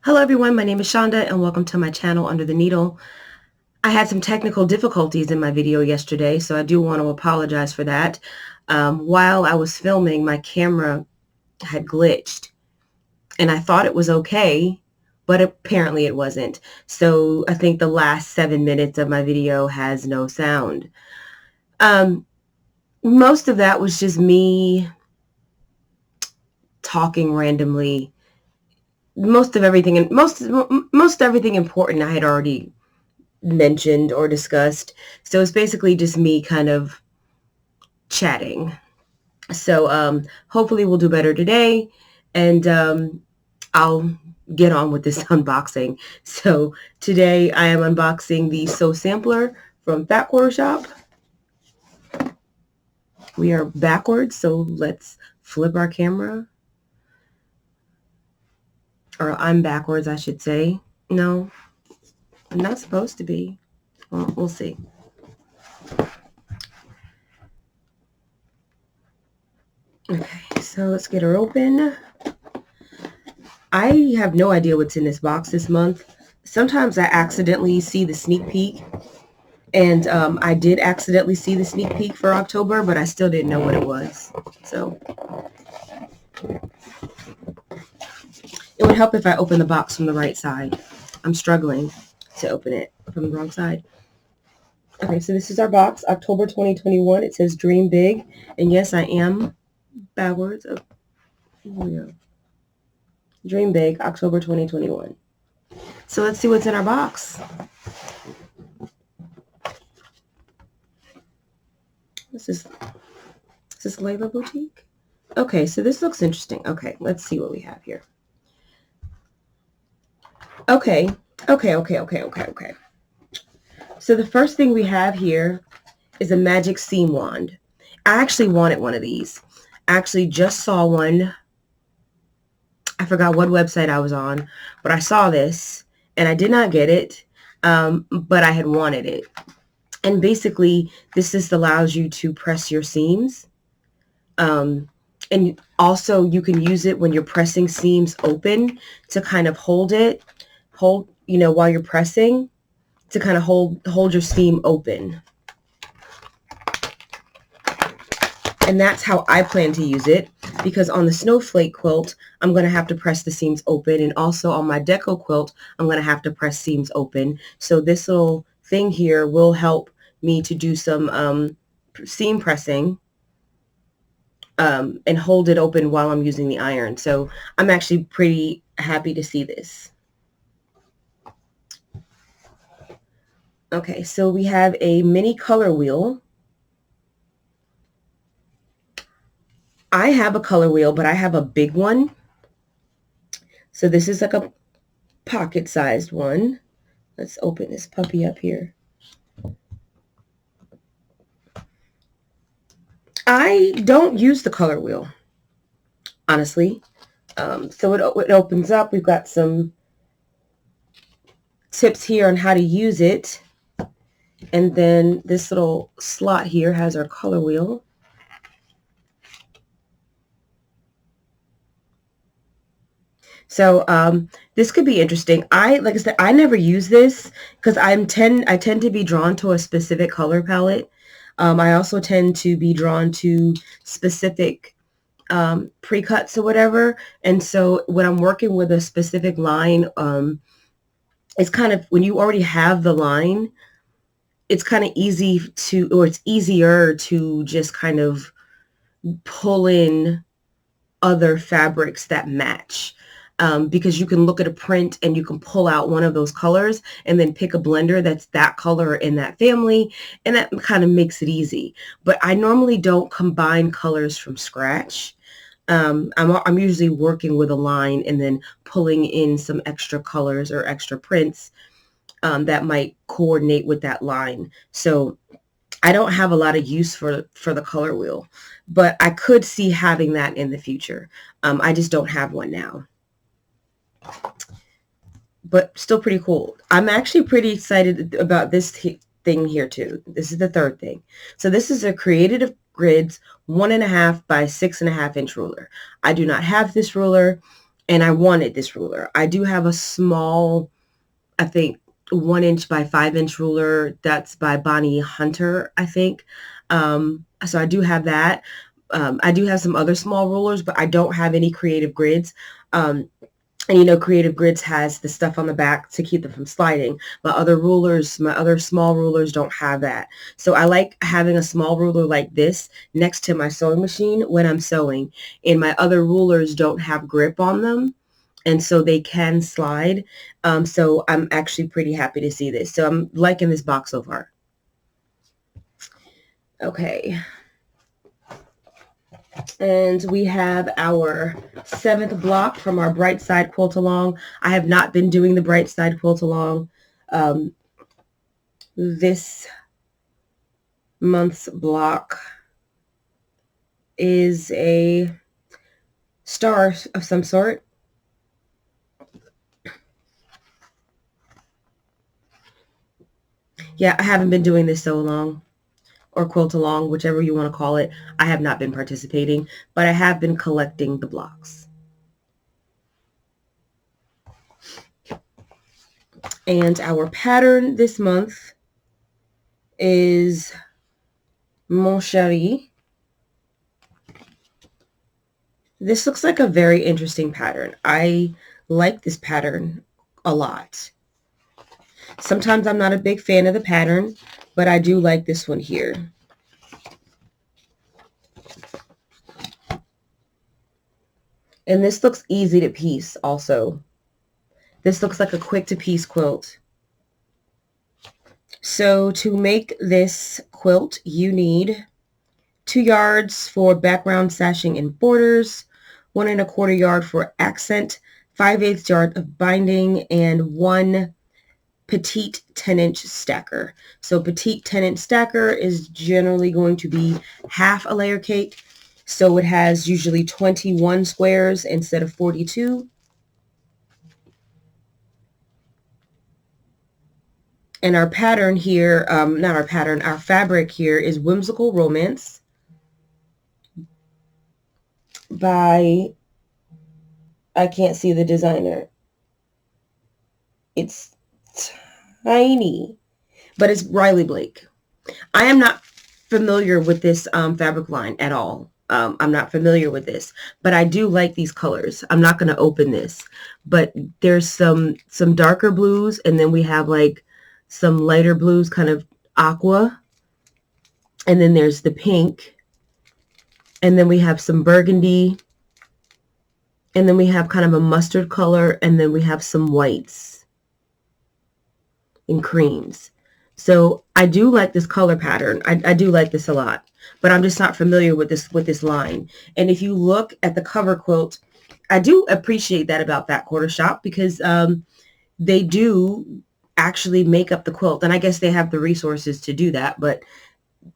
Hello everyone, my name is Shonda and welcome to my channel Under the Needle. I had some technical difficulties in my video yesterday, so I do want to apologize for that. While I was filming, my camera had glitched and I thought it was okay, but apparently it wasn't. So I think the last 7 minutes of my video has no sound. Most of that was just me talking randomly. Most everything important I had already mentioned or discussed. So it's basically just me kind of chatting. So hopefully we'll do better today, and I'll get on with this unboxing. So today I am unboxing the Sew Sampler from Fat Quarter Shop. We are backwards, so let's flip our camera. Or I'm backwards, I should say. No, I'm not supposed to be. Well, we'll see. Okay, so let's get her open. I have no idea what's in this box this month. Sometimes I accidentally see the sneak peek, and I did accidentally see the sneak peek for October, but I still didn't know what it was. So it would help if I open the box from the right side. I'm struggling to open it from the wrong side. Okay, so this is our box, October 2021. It says Dream Big, and yes, I am backwards. Oh, yeah. Dream Big, October 2021. So let's see what's in our box. This is Layla Boutique? Okay, so this looks interesting. Okay, let's see what we have here. Okay. So the first thing we have here is a magic seam wand. I actually wanted one of these. I actually just saw one. I forgot what website I was on, but I saw this and I did not get it, but I had wanted it. And basically, this just allows you to press your seams. And also you can use it when you're pressing seams open to kind of hold, while you're pressing, to kind of hold your seam open. And that's how I plan to use it, because on the snowflake quilt, I'm going to have to press the seams open. And also on my deco quilt, I'm going to have to press seams open. So this little thing here will help me to do some seam pressing and hold it open while I'm using the iron. So I'm actually pretty happy to see this. Okay, so we have a mini color wheel. I have a color wheel, but I have a big one. So this is like a pocket-sized one. Let's open this puppy up here. I don't use the color wheel, honestly. So it opens up. We've got some tips here on how to use it. And then this little slot here has our color wheel. So this could be interesting. Like I said, I never use this because I tend to be drawn to a specific color palette. I also tend to be drawn to specific pre-cuts or whatever. And so when I'm working with a specific line, it's kind of, when you already have the line, it's kind of easy to, or it's easier to just kind of pull in other fabrics that match. Because you can look at a print and you can pull out one of those colors and then pick a blender that's that color in that family, and that kind of makes it easy. But I normally don't combine colors from scratch. I'm usually working with a line and then pulling in some extra colors or extra prints that might coordinate with that line. So I don't have a lot of use for the color wheel, but I could see having that in the future. I just don't have one now. But still pretty cool. I'm actually pretty excited about this thing here too. This is the third thing. So this is a Creative Grids 1.5 by 6.5 inch ruler. I do not have this ruler. and I wanted this ruler. I do have a small, I think 1" by 5" ruler that's by Bonnie Hunter, I think. So I do have that. I do have some other small rulers, but I don't have any Creative Grids. And you know, Creative Grids has the stuff on the back to keep them from sliding. My other rulers, my other small rulers don't have that. So I like having a small ruler like this next to my sewing machine when I'm sewing. And my other rulers don't have grip on them, and so they can slide. So I'm actually pretty happy to see this. So I'm liking this box so far. Okay. And we have our 7th block from our Bright Side Quilt Along. I have not been doing the Bright Side Quilt Along. This month's block is a star of some sort. Yeah, I haven't been doing this so long, or quilt along, whichever you want to call it. I have not been participating, but I have been collecting the blocks. And our pattern this month is Monsari. This looks like a very interesting pattern. I like this pattern a lot. Sometimes I'm not a big fan of the pattern, but I do like this one here. And this looks easy to piece also. This looks like a quick to piece quilt. So to make this quilt, you need 2 yards for background sashing and borders, 1 1/4 yard for accent, 5/8 yard of binding, and 1 petite 10-inch stacker. So petite 10-inch stacker is generally going to be half a layer cake. So it has usually 21 squares instead of 42. And our pattern here, not our pattern, our fabric here is Whimsical Romance by, I can't see the designer. It's tiny, but it's Riley Blake. I am not familiar with this fabric line at all. I'm not familiar with this, but I do like these colors. I'm not going to open this, but there's some darker blues, and then we have like some lighter blues, kind of aqua, and then there's the pink, and then we have some burgundy, and then we have kind of a mustard color, and then we have some whites and creams. So I do like this color pattern. I do like this a lot, but I'm just not familiar with this line. And if you look at the cover quilt, I do appreciate that about Fat Quarter Shop, because they do actually make up the quilt, and I guess they have the resources to do that, but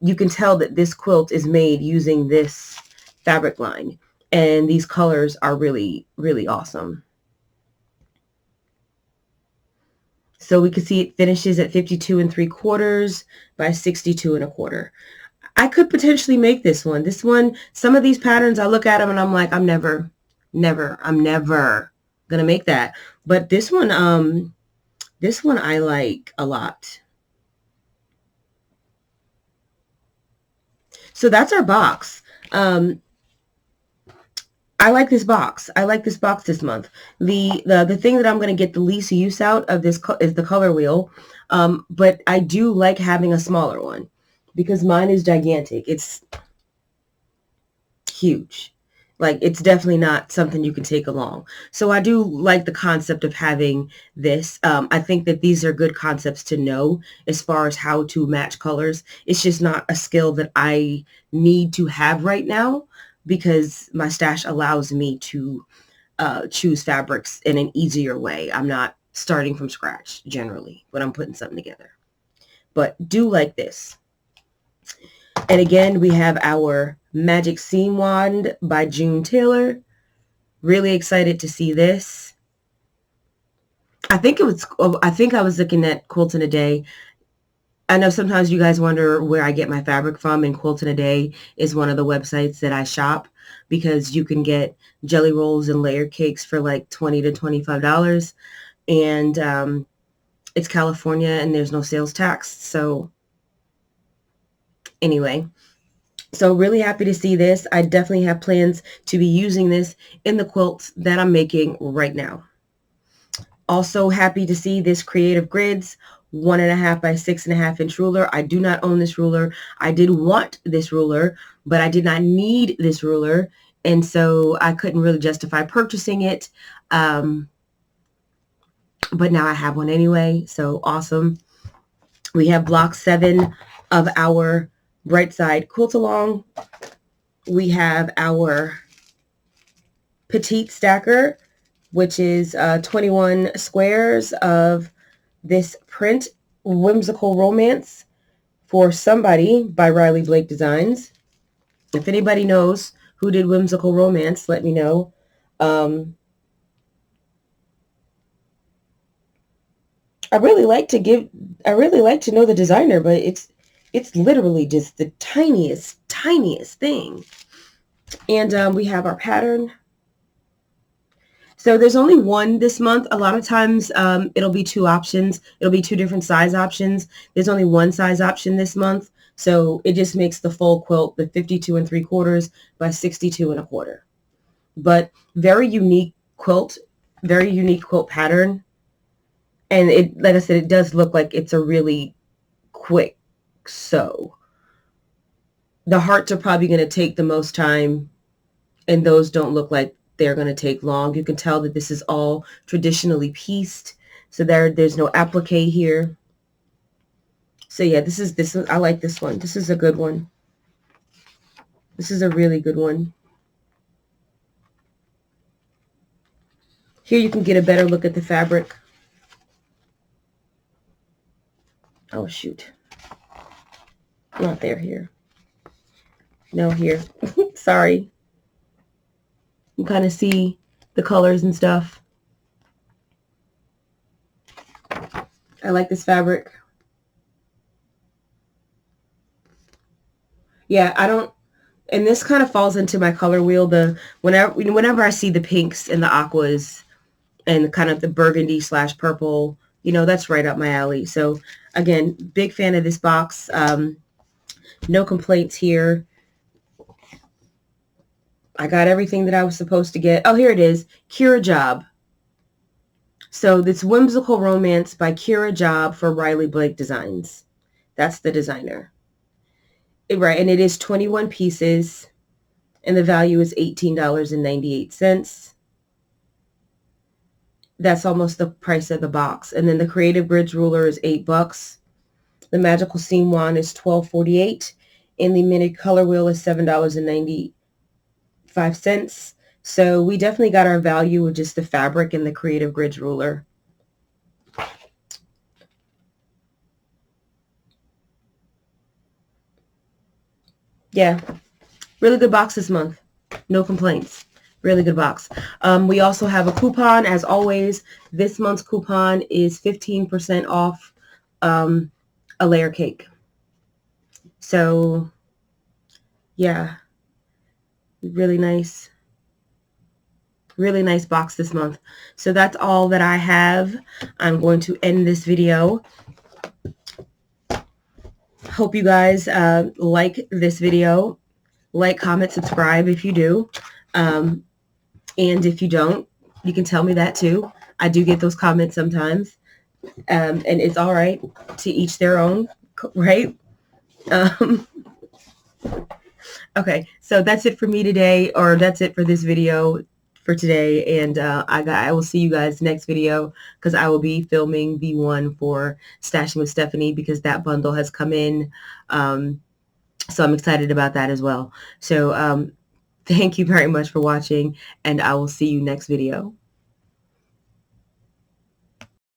you can tell that this quilt is made using this fabric line, and these colors are really, really awesome. So we can see it finishes at 52 3/4 by 62 1/4. I could potentially make this one. This one, some of these patterns, I look at them and I'm like, I'm never gonna make that. But this one I like a lot. So that's our box. I like this box. I like this box this month. The thing that I'm going to get the least use out of this is the color wheel. But I do like having a smaller one because mine is gigantic. It's huge. Like, it's definitely not something you can take along. So I do like the concept of having this. I think that these are good concepts to know as far as how to match colors. It's just not a skill that I need to have right now, because my stash allows me to choose fabrics in an easier way. I'm not starting from scratch generally when I'm putting something together. But do like this. And again, we have our Magic Seam Wand by June Taylor. Really excited to see this. I think I was looking at Quilts in a Day. I know sometimes you guys wonder where I get my fabric from, and Quilt in a Day is one of the websites that I shop because you can get jelly rolls and layer cakes for like $20 to $25. And it's California and there's no sales tax. So anyway, so really happy to see this. I definitely have plans to be using this in the quilts that I'm making right now. Also happy to see this Creative Grids 1.5 by 6.5 inch ruler. I do not own this ruler. I did want this ruler, but I did not need this ruler. And so I couldn't really justify purchasing it. But now I have one anyway. So awesome. We have block 7 of our Bright Side Quilt Along. We have our Petite Stacker, which is 21 squares of this print, Whimsical Romance for Somebody by Riley Blake Designs. If anybody knows who did Whimsical Romance, let me know. I really like to know the designer, but it's literally just the tiniest thing. And we have our pattern. So there's only one this month. A lot of times it'll be 2 options. It'll be 2 different size options. There's only one size option this month. So it just makes the full quilt the 52 3/4 by 62 1/4. But very unique quilt pattern. And it, like I said, it does look like it's a really quick sew. The hearts are probably going to take the most time, and those don't look like they're going to take long. You can tell that this is all traditionally pieced, so there's no applique here. So yeah, this is I like this one. This is a good one. This is a really good one. Here you can get a better look at the fabric. Oh shoot, not there. Here, no, here. Sorry. You kind of see the colors and stuff. I like this fabric. Yeah, I don't, and this kind of falls into my color wheel. Whenever I see the pinks and the aquas and kind of the burgundy / purple, that's right up my alley. So again, big fan of this box. No complaints here. I got everything that I was supposed to get. Oh, here it is. Kira Job. So this Whimsical Romance by Kira Job for Riley Blake Designs. That's the designer. Right, and it is 21 pieces, and the value is $18.98. That's almost the price of the box. And then the Creative Grids ruler is $8. The Magical Seam Wand is $12.48, and the Mini Color Wheel is $7.95. So we definitely got our value with just the fabric and the Creative Grids ruler. Yeah, really good box this month. No complaints. Really good box. We also have a coupon. As always, this month's coupon is 15% off a layer cake. So, yeah, really nice box this month. So that's all that I have. I'm going to end this video. Hope you guys like this video. Like, comment, subscribe if you do. And if you don't, you can tell me that too. I do get those comments sometimes. And it's all right, to each their own, right? Okay, so that's it for me today, or that's it for this video for today. And I will see you guys next video, because I will be filming the one for Stashing with Stephanie, because that bundle has come in. So I'm excited about that as well. So thank you very much for watching, and I will see you next video.